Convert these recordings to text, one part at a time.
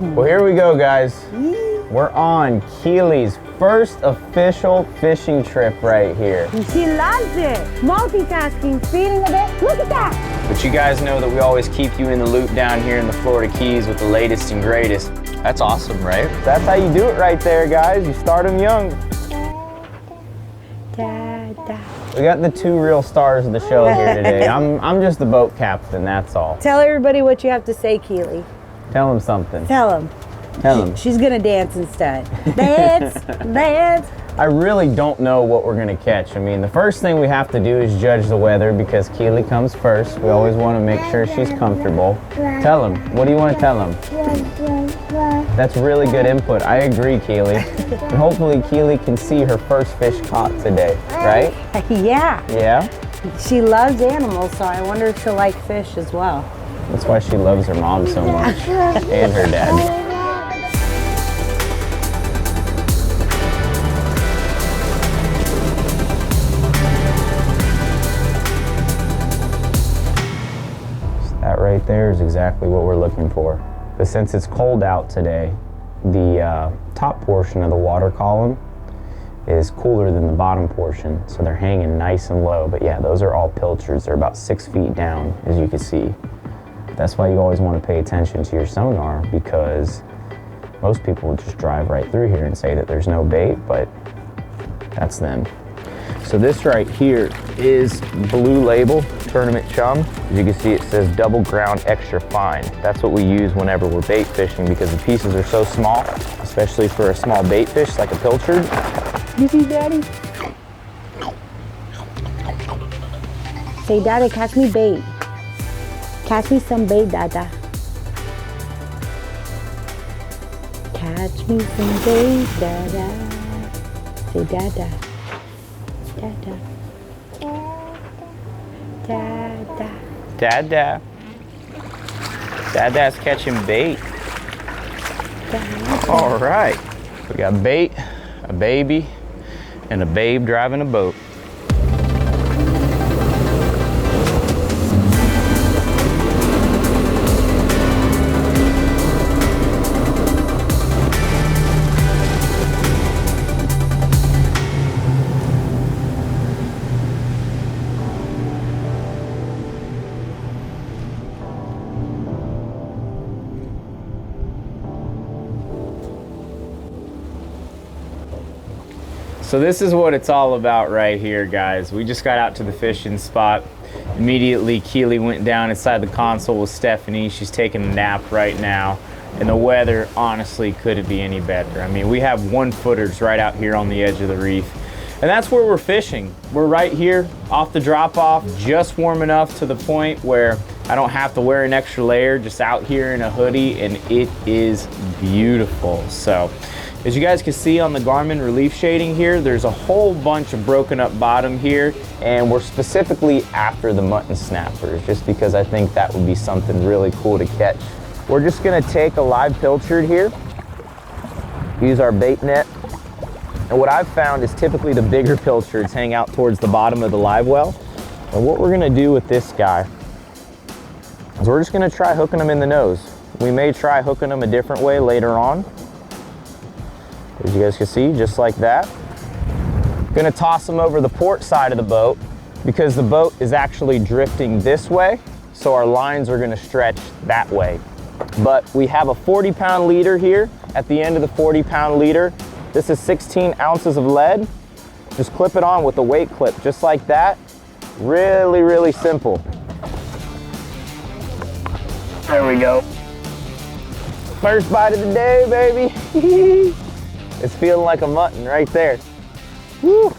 Well, here we go, guys. We're on Keely's first official fishing trip right here. She loves it. Multitasking, feeding a bit. Look at that. But you guys know that we always keep you in the loop down here in the Florida Keys with the latest and greatest. That's awesome, right? That's how you do it right there, guys. You start them young. We got the two real stars of the show here today. I'm just the boat captain, that's all. Tell everybody what you have to say, Keely. Tell them something. Tell them. Tell them. She's gonna dance instead. Dance, dance. I really don't know what we're gonna catch. I mean, the first thing we have to do is judge the weather because Keely comes first. We always want to make sure she's comfortable. Tell them. What do you want to tell them? That's really good input. I agree, Keely. And hopefully Keely can see her first fish caught today, right? Yeah. Yeah? She loves animals, so I wonder if she'll like fish as well. That's why she loves her mom so much, and her dad. That right there is exactly what we're looking for. But since it's cold out today, the top portion of the water column is cooler than the bottom portion, so they're hanging nice and low. But yeah, those are all pilchards. They're about 6 feet down, as you can see. That's why you always want to pay attention to your sonar, because most people will just drive right through here and say that there's no bait, but that's them. So this right here is Blue Label Tournament Chum. As you can see, it says double ground extra fine. That's what we use whenever we're bait fishing because the pieces are so small, especially for a small bait fish like a pilchard. You see, Daddy? Say, Daddy, catch me bait. Catch me some bait, Dada. Catch me some bait, Dada. Say, Dada. Dada. Dada. Dada. Dada's catching bait. Dada. All right. We got bait, a baby, and a babe driving a boat. So this is what it's all about right here, guys. We just got out to the fishing spot. Immediately, Keely went down inside the console with Stephanie. She's taking a nap right now. And the weather, honestly, couldn't be any better. I mean, we have 1-footers right out here on the edge of the reef. And that's where we're fishing. We're right here off the drop-off, just warm enough to the point where I don't have to wear an extra layer, just out here in a hoodie, and it is beautiful. So, as you guys can see on the Garmin relief shading here, there's a whole bunch of broken up bottom here, and we're specifically after the mutton snappers, just because I think that would be something really cool to catch. We're just gonna take a live pilchard here, use our bait net, and what I've found is typically the bigger pilchards hang out towards the bottom of the live well. And what we're gonna do with this guy is we're just gonna try hooking them in the nose. We may try hooking them a different way later on. As you guys can see, just like that. Gonna toss them over the port side of the boat because the boat is actually drifting this way, so our lines are gonna stretch that way. But we have a 40-pound leader here at the end of the 40-pound leader. This is 16 ounces of lead. Just clip it on with a weight clip, just like that. Really, really simple. There we go. First bite of the day, baby. It's feeling like a mutton right there. Woo.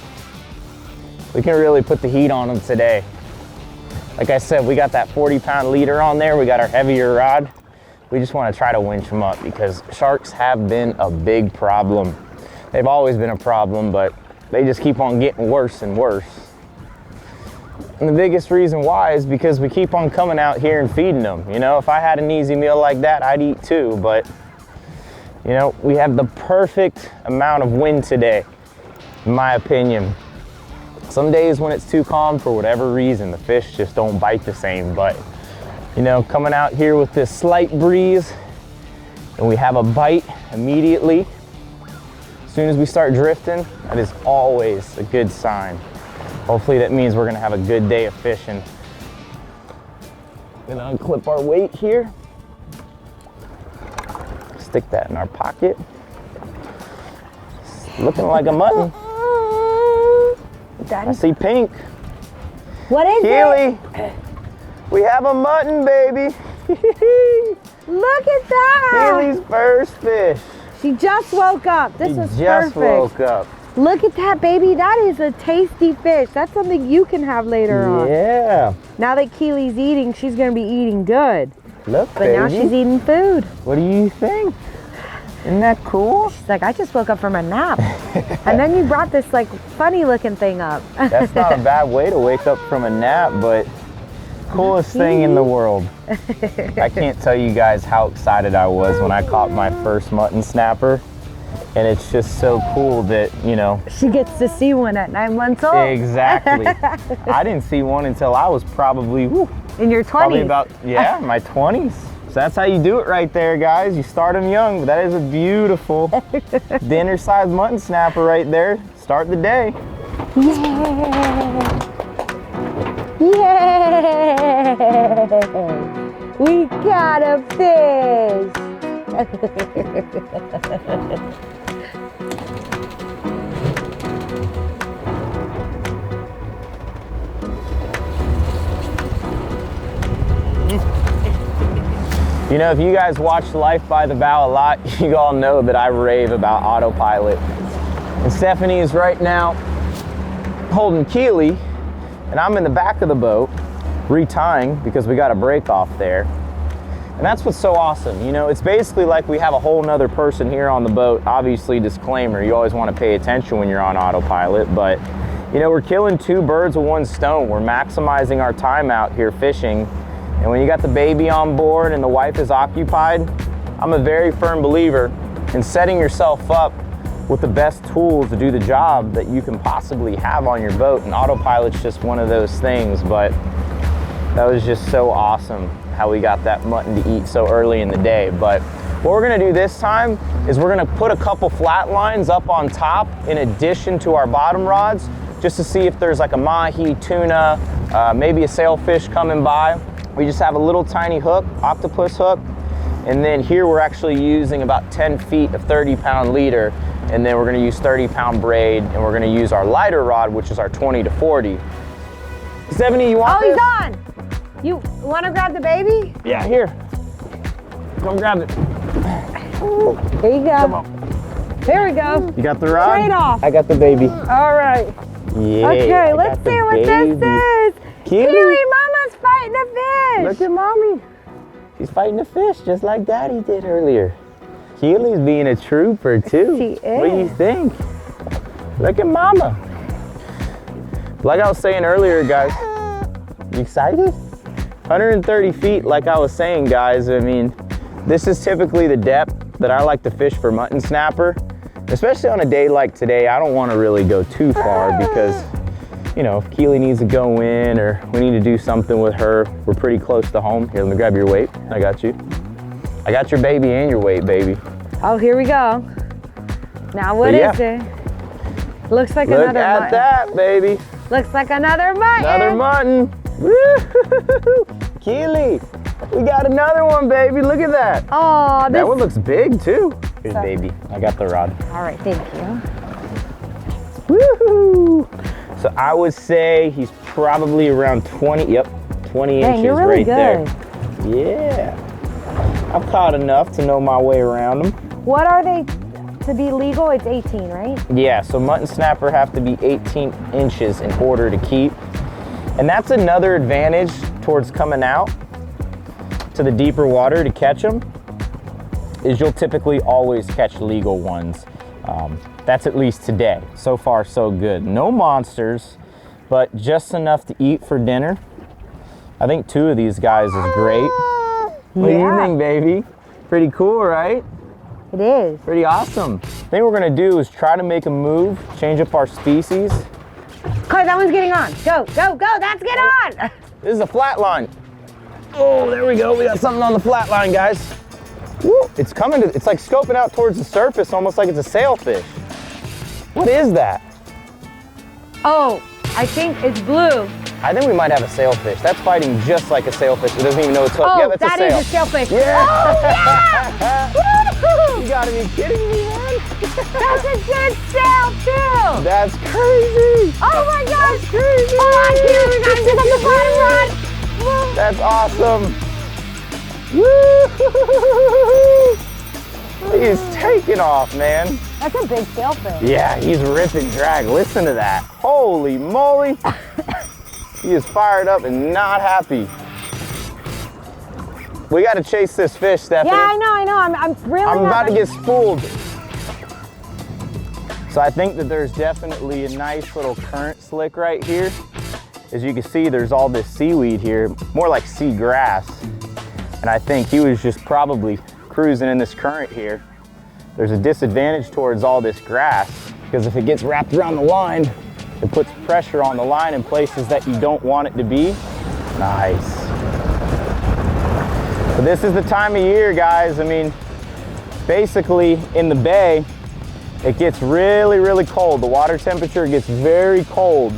We can really put the heat on them today. Like I said, we got that 40-pound leader on there. We got our heavier rod. We just want to try to winch them up because sharks have been a big problem. They've always been a problem, but they just keep on getting worse and worse. And the biggest reason why is because we keep on coming out here and feeding them. You know, if I had an easy meal like that, I'd eat too, but you know, we have the perfect amount of wind today, in my opinion. Some days when it's too calm, for whatever reason, the fish just don't bite the same. But, you know, coming out here with this slight breeze, and we have a bite immediately. As soon as we start drifting, that is always a good sign. Hopefully that means we're gonna have a good day of fishing. Gonna unclip our weight here. Stick that in our pocket. It's looking like a mutton. Daddy. I see pink. What is Keely, it? we have a mutton, baby. Look at that. Keely's first fish. She just woke up. This is Just perfect. woke up. Look at that, baby. That is a tasty fish. That's something you can have later on. Yeah. Now that Keely's eating, she's going to be eating good. Look, But baby. now she's eating food. What do you think? Isn't that cool? She's like, I just woke up from a nap. And then you brought this like funny looking thing up. That's not a bad way to wake up from a nap, but coolest thing in the world. I can't tell you guys how excited I was when I caught my first mutton snapper. And it's just so cool that, you know. She gets to see one at 9 months old. Exactly. I didn't see one until I was probably, In your 20s. probably about, my 20s. So that's how you do it right there, guys. You start them young, but that is a beautiful dinner-sized mutton snapper right there. Start the day. Yeah! Yeah! We got a fish! You know, if you guys watch Life by the Bow a lot, you all know that I rave about autopilot. And Stephanie is right now holding Keely, and I'm in the back of the boat retying because we got a break off there. And that's what's so awesome. You know, it's basically like we have a whole nother person here on the boat. Obviously, disclaimer, you always want to pay attention when you're on autopilot, but you know, we're killing two birds with one stone. We're maximizing our time out here fishing. And when you got the baby on board and the wife is occupied, I'm a very firm believer in setting yourself up with the best tools to do the job that you can possibly have on your boat. And autopilot's just one of those things, but that was just so awesome how we got that mutton to eat so early in the day. But what we're gonna do this time is we're gonna put a couple flat lines up on top in addition to our bottom rods, just to see if there's like a mahi, tuna, maybe a sailfish coming by. We just have a little tiny hook, octopus hook, and then here we're actually using about 10 feet of 30-pound leader, and then we're gonna use 30-pound braid, and we're gonna use our lighter rod, which is our 20 to 40. Stephanie, you want this? He's on! You wanna grab the baby? Yeah, here. Come grab it. Here you go. Come on. There we go. You got the rod? Trade off. I got the baby. All right. Yeah. Okay, let's see what this is. Keely, Mama's fighting a fish. Look at Mommy. She's fighting a fish just like Daddy did earlier. Keely's being a trooper too. She is. What do you think? Look at Mama. Like I was saying earlier, guys. You excited? 130 feet, like I was saying, guys. I mean, this is typically the depth that I like to fish for mutton snapper. Especially on a day like today, I don't want to really go too far because, you know, if Keely needs to go in or we need to do something with her, we're pretty close to home. Here, let me grab your weight. I got you. I got your baby and your weight, baby. Oh, here we go. Now what is it? Looks like another mutton. Look at that, baby. Looks like another mutton. Another mutton. Woo! Keely, we got another one, baby. Look at that. Oh, that one looks big too. Here's baby. I got the rod. All right, thank you. Woohoo! So I would say he's probably around 20. Yep, 20 inches you're really right there. good. Yeah. I've caught enough to know my way around them. What are they to be legal? It's 18, right? Yeah, so mutton snapper have to be 18 inches in order to keep. And that's another advantage towards coming out to the deeper water to catch them, is you'll typically always catch legal ones. That's at least today. So far, so good. No monsters, but just enough to eat for dinner. I think 2 of these guys is great. What do you think, baby? Pretty cool, right? It is. Pretty awesome. The thing we're gonna do is try to make a move, change up our species. Clay, that one's getting on. Go, go, go, that's get on. This is a flat line. Oh, there we go. We got something on the flat line, guys. Woo, it's coming to, it's like scoping out towards the surface, almost like it's a sailfish. What is that? Oh, I think it's blue. I think we might have a sailfish. That's fighting just like a sailfish. It doesn't even know it's hooked. Oh, Yeah, that's that a sail. is a sailfish. Yeah. Oh, yeah! You gotta be kidding me, man. That's a good sail, too. That's crazy. Oh, my gosh. That's crazy. Oh, I can't. We gotta get on the bottom run. That's awesome. Woo! He is taking off, man. That's a big sailfish. Yeah, he's ripping drag. Listen to that. Holy moly. He is fired up and not happy. We got to chase this fish, Stephanie. Yeah, I know. I'm really I'm about to get spooled. So I think that there's definitely a nice little current slick right here. As you can see, there's all this seaweed here, more like sea grass. And I think he was just probably cruising in this current here. There's a disadvantage towards all this grass because if it gets wrapped around the line, it puts pressure on the line in places that you don't want it to be. Nice. But this is the time of year, guys. I mean, basically in the bay, it gets really, really cold. The water temperature gets very cold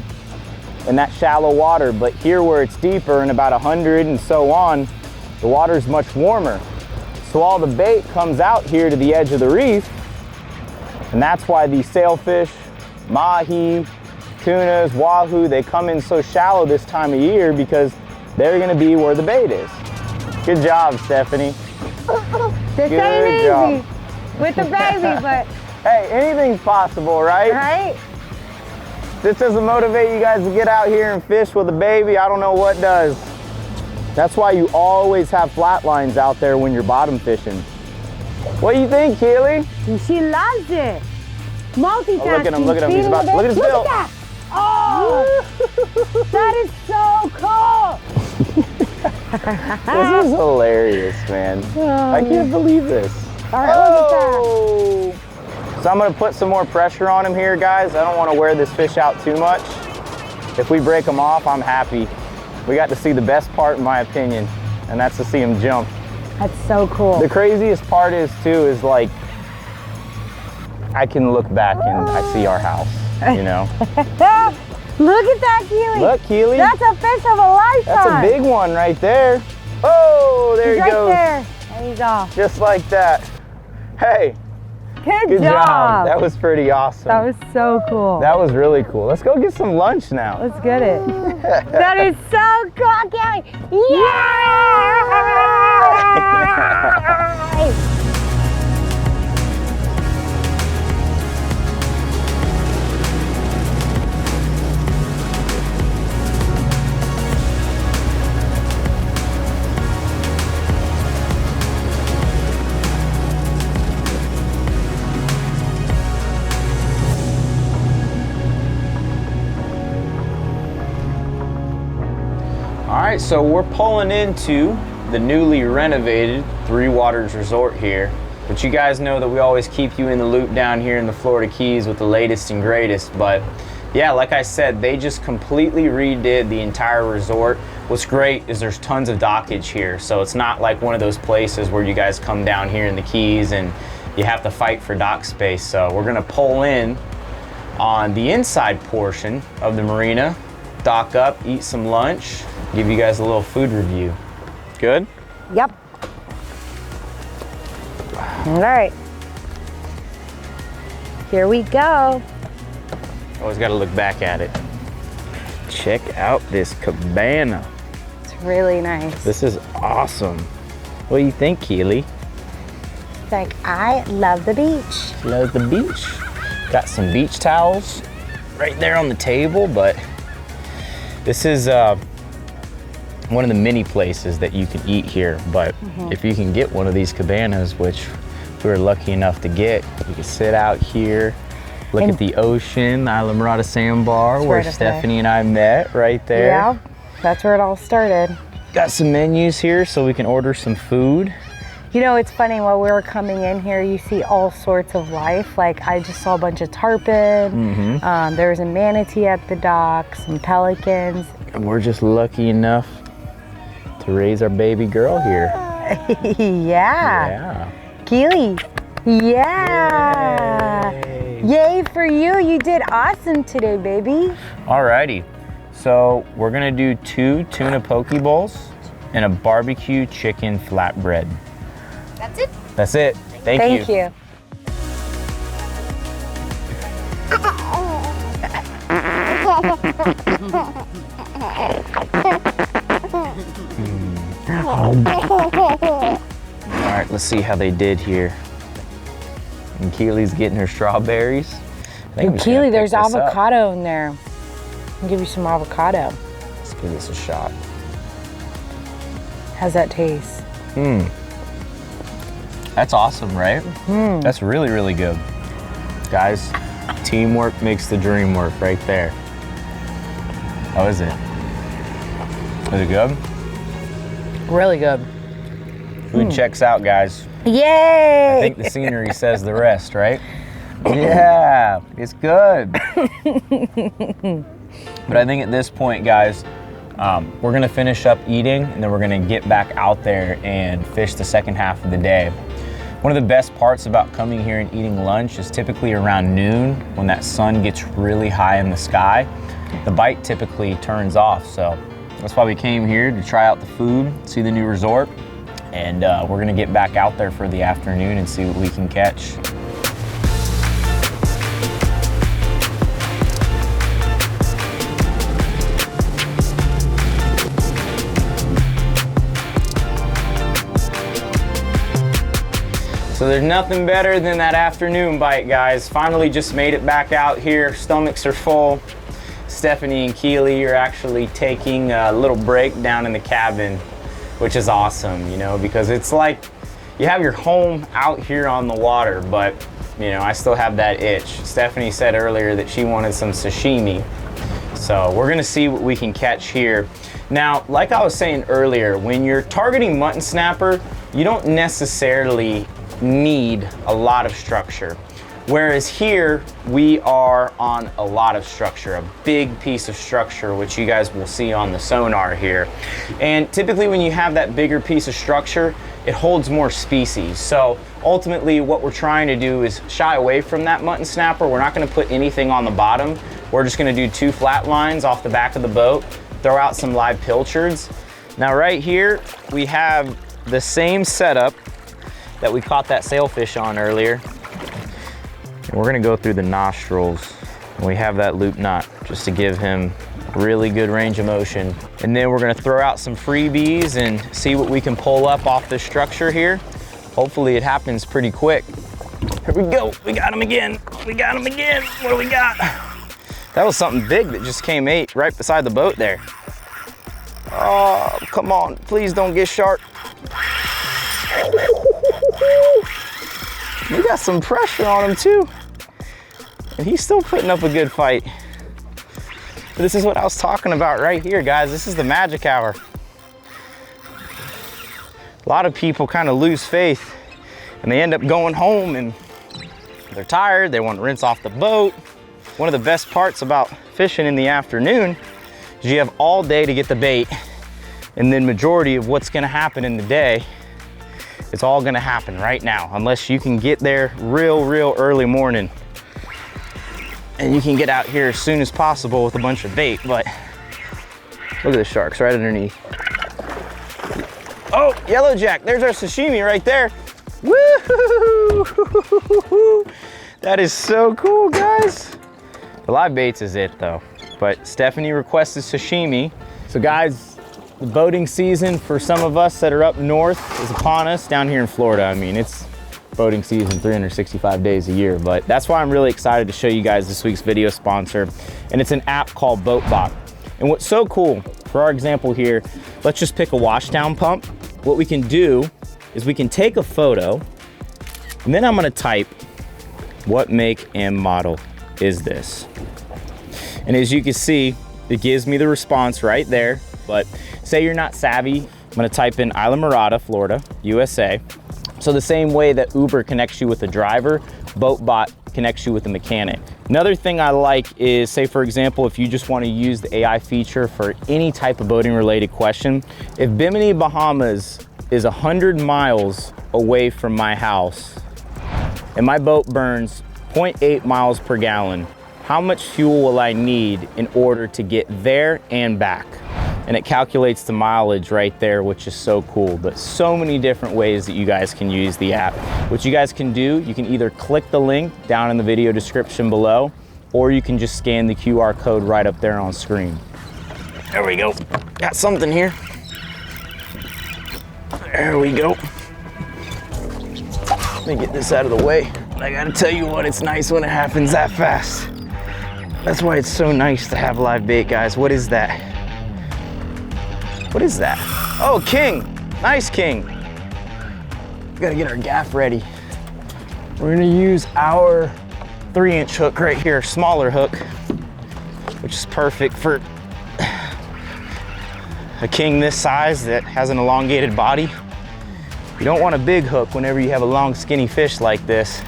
in that shallow water, but here where it's deeper and about 100 and so on, the water is much warmer. So all the bait comes out here to the edge of the reef, and that's why these sailfish, mahi, tunas, wahoo, they come in so shallow this time of year because they're gonna be where the bait is. Good job, Stephanie. This ain't easy with the baby, but hey, anything's possible, right? right? This doesn't motivate you guys to get out here and fish with a baby. I don't know what does. That's why you always have flat lines out there when you're bottom fishing. What do you think, Keely? She loves it. Multitasking. Oh, look at him, look at him. He's about, look at his bill. Look at that. Oh, that is so cool. This is hilarious, man. I can't believe this. All right, look at So I'm gonna put some more pressure on him here, guys. I don't wanna wear this fish out too much. If we break him off, I'm happy. We got to see the best part, in my opinion, and that's to see him jump. That's so cool. The craziest part is, too, is like, I can look back and I see our house, you know? Look at that, Keely. Look, Keely. That's a fish of a lifetime. That's a big one right there. Oh, there he right goes. There. There you go. Just like that. Hey. Good job. That was pretty awesome. That was so cool. That was really cool. Let's go get some lunch now. Let's get it. That is so cool, Kelly. Yay! All right, so we're pulling into the newly renovated Three Waters Resort here. But you guys know that we always keep you in the loop down here in the Florida Keys with the latest and greatest. But yeah, like I said, they just completely redid the entire resort. What's great is there's tons of dockage here. So it's not like one of those places where you guys come down here in the Keys and you have to fight for dock space. So we're gonna pull in on the inside portion of the marina, dock up, eat some lunch, give you guys a little food review. Good? Yep. All right. Here we go. Always got to look back at it. Check out this cabana. It's really nice. This is awesome. What do you think, Keely? It's like, I love the beach. Love the beach. Got some beach towels right there on the table, but this is one of the many places that you can eat here. But if you can get one of these cabanas, which we were lucky enough to get, you can sit out here, look at the ocean, Isla Mirada Sandbar, where Stephanie and I met right there. Yeah, that's where it all started. Got some menus here so we can order some food. You know, it's funny, while we were coming in here, you see all sorts of life. Like, I just saw a bunch of tarpon. There was a manatee at the dock, some pelicans. And we're just lucky enough to raise our baby girl here. Yeah. Keely. Yeah. Yay for you. You did awesome today, baby. Alrighty. So we're gonna do 2 tuna poke bowls and a barbecue chicken flatbread. That's it? That's it. Thank you. All right, let's see how they did here. And Keely's getting her strawberries. Keely, there's avocado in there. I'll give you some avocado. Let's give this a shot. How's that taste? That's awesome, right? That's really, really good. Guys, teamwork makes the dream work right there. How is it? Is it good? Really good. Food checks out, guys. Yay! I think the scenery says the rest, right? Yeah, it's good. But I think at this point, guys, we're gonna finish up eating and then we're gonna get back out there and fish the second half of the day. One of the best parts about coming here and eating lunch is typically around noon when that sun gets really high in the sky. The bite typically turns off, so that's why we came here to try out the food, see the new resort, and we're gonna get back out there for the afternoon and see what we can catch. So there's nothing better than that afternoon bite, guys. Finally just made it back out here. Stomachs are full. Stephanie and Keely are actually taking a little break down in the cabin, which is awesome, you know, because it's like you have your home out here on the water, but, you know, I still have that itch. Stephanie said earlier that she wanted some sashimi. So we're gonna see what we can catch here. Now, like I was saying earlier, when you're targeting mutton snapper, you don't necessarily need a lot of structure. Whereas here, we are on a lot of structure, a big piece of structure, which you guys will see on the sonar here. And typically when you have that bigger piece of structure, it holds more species. So ultimately what we're trying to do is shy away from that mutton snapper. We're not gonna put anything on the bottom. We're just gonna do 2 flat lines off the back of the boat, throw out some live pilchards. Now right here, we have the same setup that we caught that sailfish on earlier. And we're gonna go through the nostrils. And we have that loop knot just to give him really good range of motion. And then we're gonna throw out some freebies and see what we can pull up off this structure here. Hopefully it happens pretty quick. Here we go, we got him again. We got him again, what do we got? That was something big that just came ate right beside the boat there. Oh, come on, please don't get sharp. We got some pressure on him too. And he's still putting up a good fight. But this is what I was talking about right here, guys. This is the magic hour. A lot of people kind of lose faith and they end up going home and they're tired, they want to rinse off the boat. One of the best parts about fishing in the afternoon is you have all day to get the bait, and then majority of what's gonna happen in the day, it's all gonna happen right now, unless you can get there real early morning. And you can get out here as soon as possible with a bunch of bait, but look at the sharks right underneath. Oh, yellowjack, there's our sashimi right there. Woo! That is so cool, guys. The live baits is it though, but Stephanie requested sashimi. So guys, the boating season for some of us that are up north is upon us. Down here in Florida, I mean, it's boating season 365 days a year, but that's why I'm really excited to show you guys this week's video sponsor, and it's an app called BoatBot. And what's so cool, for our example here, let's just pick a washdown pump. What we can do is we can take a photo, and then I'm gonna type, what make and model is this? And as you can see, it gives me the response right there. But say you're not savvy, I'm gonna type in Islamorada, Florida, USA. So the same way that Uber connects you with a driver, BoatBot connects you with a mechanic. Another thing I like is, say for example, if you just want to use the AI feature for any type of boating related question, if Bimini Bahamas is 100 miles away from my house and my boat burns 0.8 miles per gallon. How much fuel will I need in order to get there and back? And it calculates the mileage right there, which is so cool. But so many different ways that you guys can use the app. What you guys can do, you can either click the link down in the video description below, or you can just scan the QR code right up there on screen. There we go. Got something here. There we go. Let me get this out of the way. I gotta tell you what, it's nice when it happens that fast. That's why it's so nice to have live bait, guys. What is that? What is that? Oh, king. Nice king. We gotta get our gaff ready. We're gonna use our 3-inch hook right here, smaller hook, which is perfect for a king this size that has an elongated body. You don't want a big hook whenever you have a long, skinny fish like this.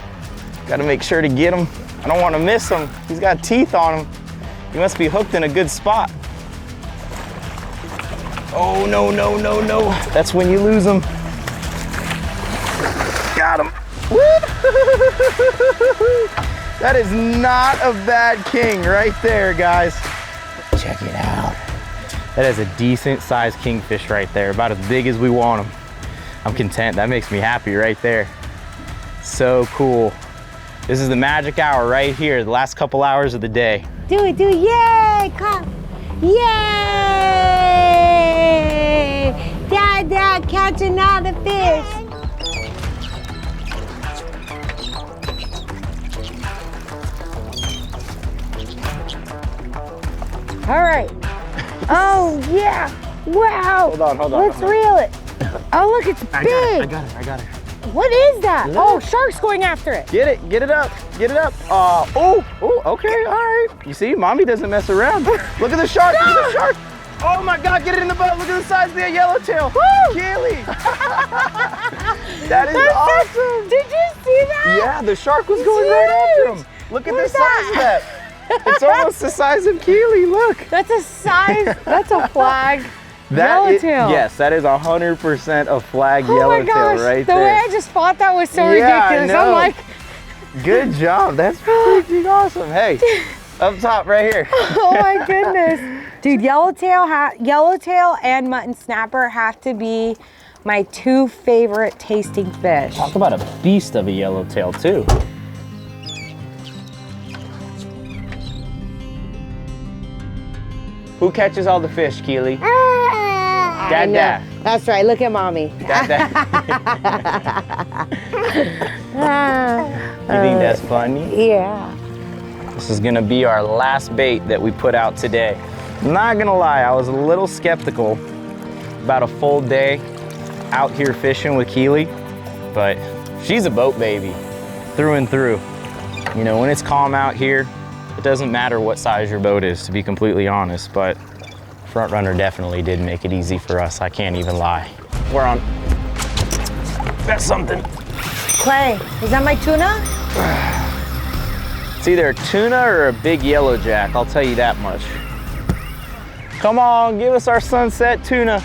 Gotta make sure to get him. I don't want to miss him. He's got teeth on him. He must be hooked in a good spot. Oh, no, no, no, no. That's when you lose him. Got him. Woo! That is not a bad king right there, guys. Check it out. That is a decent sized kingfish right there, about as big as we want them. I'm content. That makes me happy right there. So cool. This is the magic hour right here, the last couple hours of the day. Do it, yay, come. Yay! Dad, catching all the fish. All right. Oh, yeah. Wow. Hold on. Let's reel it. Oh, look, it's big. I got it. What is that? Oh, shark's going after it. Get it up. Oh, okay, all right. You see, mommy doesn't mess around. Look at the shark, look at the shark. Oh my God, get it in the boat. Look at the size of that yellowtail. Keely. That is awesome. Did you see that? Yeah, the shark was going right after him. Look at the size of that. It's almost the size of Keely, look. That's a size, that's a flag. Yellowtail. Yes, that is 100% a flag yellowtail right there. The way I just thought that was so ridiculous. I'm like, good job. That's freaking awesome. Hey, up top right here. Oh my goodness. Dude, yellowtail and mutton snapper have to be my 2 favorite tasting fish. Talk about a beast of a yellowtail too. Who catches all the fish, Keely? Dad. That's right, look at mommy. Dad. You think that's funny? Yeah. This is gonna be our last bait that we put out today. I'm not gonna lie, I was a little skeptical about a full day out here fishing with Keely, but she's a boat baby, through and through. You know, when it's calm out here, it doesn't matter what size your boat is, to be completely honest, but Front Runner definitely did make it easy for us, I can't even lie. We're on, that's something. Clay, is that my tuna? It's either a tuna or a big yellowjack, I'll tell you that much. Come on, give us our sunset tuna.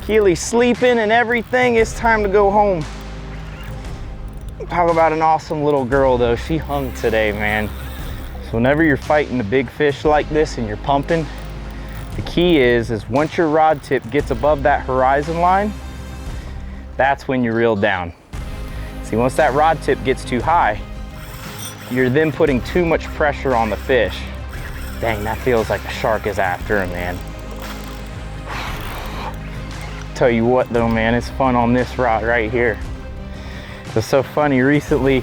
Keely's sleeping and everything, it's time to go home. Talk about an awesome little girl though, she hung today, man. So whenever you're fighting a big fish like this and you're pumping, the key is once your rod tip gets above that horizon line, that's when you reel down. See, once that rod tip gets too high, you're then putting too much pressure on the fish. Dang, that feels like a shark is after him, man. Tell you what though, man, it's fun on this rod right here. It's so funny, recently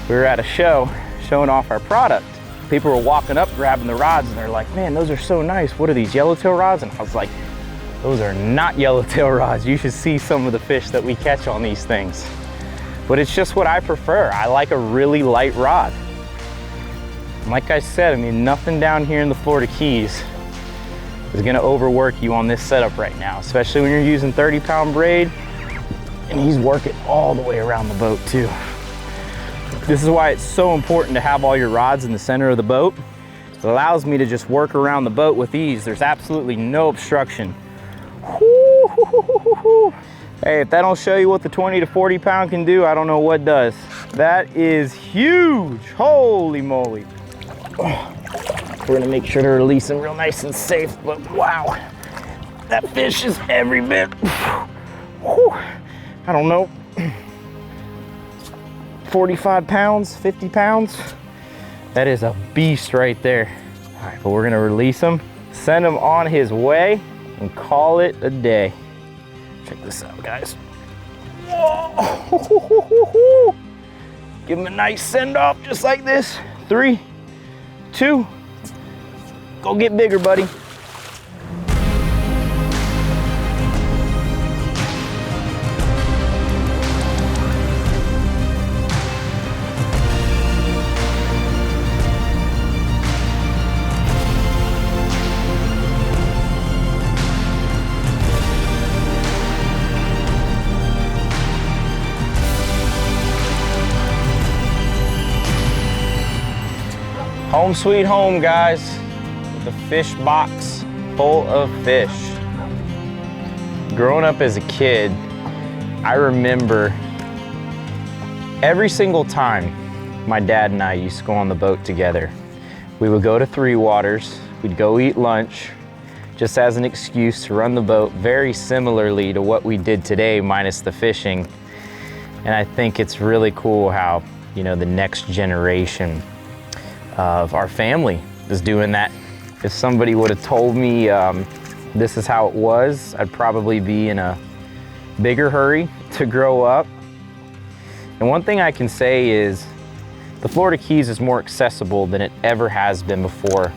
we were at a show showing off our product. People were walking up grabbing the rods and they're like, man, those are so nice. What are these, yellowtail rods? And I was like, those are not yellowtail rods. You should see some of the fish that we catch on these things. But it's just what I prefer. I like a really light rod. And like I said, I mean, nothing down here in the Florida Keys is gonna overwork you on this setup right now, especially when you're using 30-pound braid, and he's working all the way around the boat too. This is why it's so important to have all your rods in the center of the boat. It allows me to just work around the boat with ease. There's absolutely no obstruction. Whew. Hey, if that don't show you what the 20 to 40 pound can do, I don't know what does. That is huge. Holy moly. We're gonna make sure to release him real nice and safe, but wow, that fish is every bit. Whew. I don't know, 45 pounds, 50 pounds. That is a beast right there. All right, but we're gonna release him, send him on his way, and call it a day. Check this out, guys. Whoa. Give him a nice send off just like this. 3, 2, go get bigger, buddy. Home sweet home, guys, with a fish box full of fish. Growing up as a kid, I remember every single time my dad and I used to go on the boat together. We would go to Three Waters, we'd go eat lunch, just as an excuse to run the boat, very similarly to what we did today, minus the fishing. And I think it's really cool how, you know, the next generation of our family is doing that. If somebody would have told me this is how it was, I'd probably be in a bigger hurry to grow up. And one thing I can say is the Florida Keys is more accessible than it ever has been before.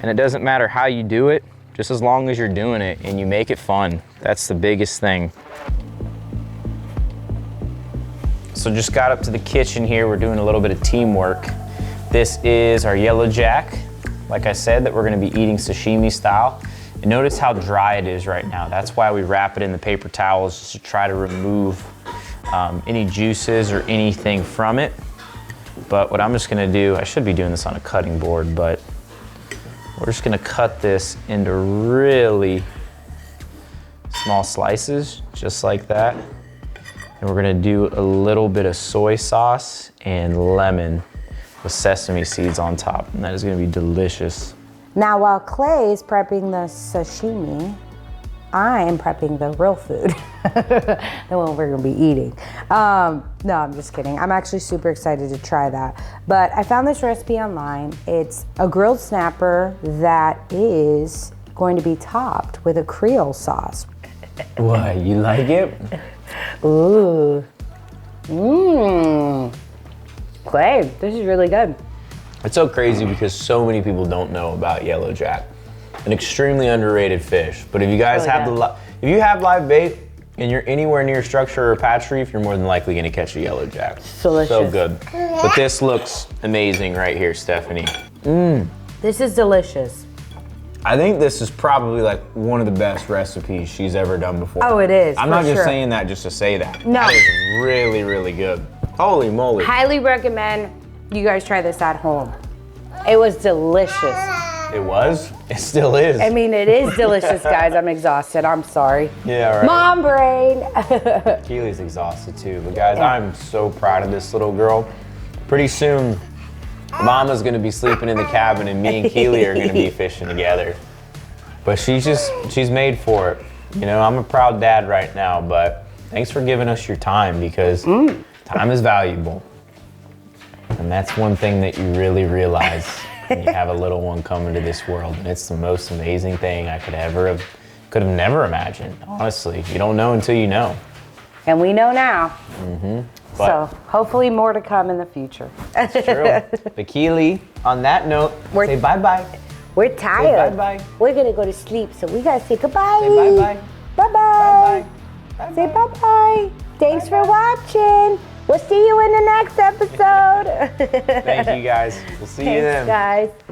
And it doesn't matter how you do it, just as long as you're doing it and you make it fun. That's the biggest thing. So just got up to the kitchen here. We're doing a little bit of teamwork. This is our yellow jack, like I said, that we're gonna be eating sashimi style. And notice how dry it is right now. That's why we wrap it in the paper towels, just to try to remove any juices or anything from it. But what I'm just gonna do, I should be doing this on a cutting board, but we're just gonna cut this into really small slices, just like that. And we're gonna do a little bit of soy sauce and lemon with sesame seeds on top, and that is gonna be delicious. Now while Clay is prepping the sashimi, I am prepping the real food, the one we're gonna be eating. No, I'm just kidding. I'm actually super excited to try that. But I found this recipe online. It's a grilled snapper that is going to be topped with a Creole sauce. What, you like it? Ooh, Clay, this is really good. It's so crazy because so many people don't know about yellow jack. An extremely underrated fish. But if you guys have if you have live bait and you're anywhere near structure or patch reef, you're more than likely gonna catch a yellow jack. Delicious. So good. But this looks amazing right here, Stephanie. This is delicious. I think this is probably like one of the best recipes she's ever done before. Oh, it is. I'm not just saying that just to say that. No. That is really, really good. Holy moly. Highly recommend you guys try this at home. It was delicious. It was? It still is. I mean, it is delicious, guys. I'm exhausted. I'm sorry. Yeah, right. Mom brain. Keely's exhausted too. But guys, I'm so proud of this little girl. Pretty soon, Mama's gonna be sleeping in the cabin and me and Keely are gonna be fishing together. But she's made for it. You know, I'm a proud dad right now, but thanks for giving us your time, because time is valuable. And that's one thing that you really realize when you have a little one come into this world. And it's the most amazing thing I could have never imagined. Honestly, you don't know until you know. And we know now. But So hopefully more to come in the future. it's true. But Keely, on that note, say bye-bye. We're tired. Say bye-bye. We're gonna go to sleep, so we gotta say goodbye. Say bye-bye. Bye-bye. Bye-bye. Say bye-bye. Thanks for watching. We'll see you in the next episode. Thank you guys. We'll see you then. Thanks, guys.